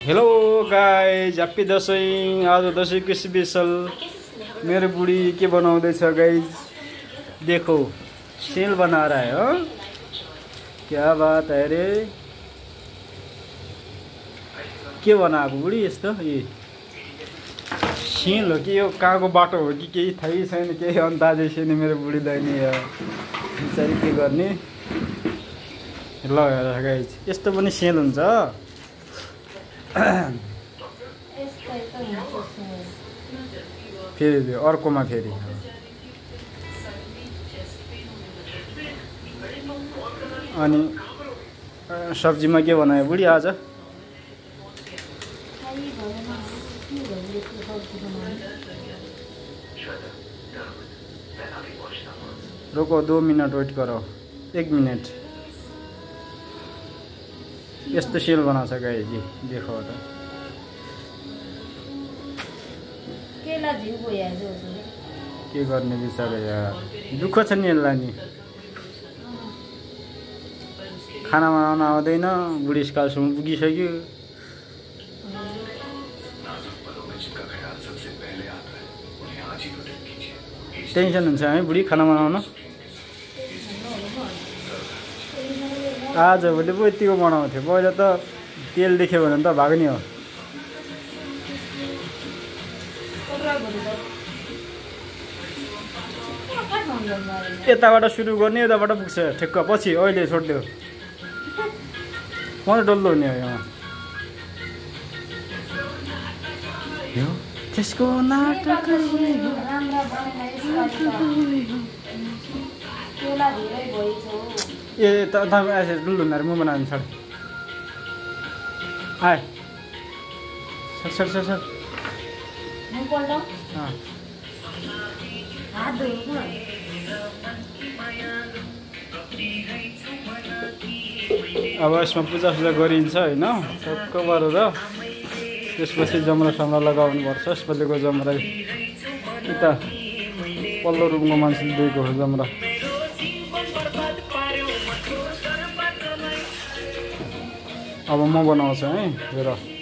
Hello guys, happy Dashain. आज दसैँको special मेरो बुढी के बनाउँदैछ गाइज, देखो सेल बना रहा है। हो क्या बात है रे, के बनाएको बुढी यस्तो? ए सेल हो कि यो कहाँको बाटो हो कि केही थाहै छैन, केही अन्दाजै छैन मेरो बुढीलाई नि। बिचारी के गर्ने। ल गाइज, यस्तो पनि सेल हुन्छ। फेरि अर्कोमा फेरि अनि सब्जीमा के बनायो बुढी आज? रुको 2 मिनट वेट करो, 1 मिनट। यस्तो सेल बनाउँछ गाइज, देखो त के गर्ने बिचारा यार, दुःख छ नि यसलाई नि। खाना बनाउन आउँदैन, बुढेसकालसम्म पुगिसक्यो। टेन्सन हुन्छ है बुढी खाना बनाउन। आज भोलि पो यतिको बनाउँथ्यो, पहिला त तेल देख्यो भने त भाग्ने हो। यताबाट सुरु गर्ने, यताबाट पुग्छ ठिक्क, पछि अहिले छोडिदियो मलाई डल्लो हुने हो यहाँ। त्यसको नाटक ए त डल्लो हुँदा म बनाउनु छ। आए सर सर सर अब यसमा पूजासुजा गरिन्छ होइन, टक्क गरेर त्यसपछि जमरा समरा लगाउनु पर्छ। यसपालिको जमरा उता पल्लो रुमको मान्छेले दिएको हो जमरा। अब म बनाउँछु है हेर।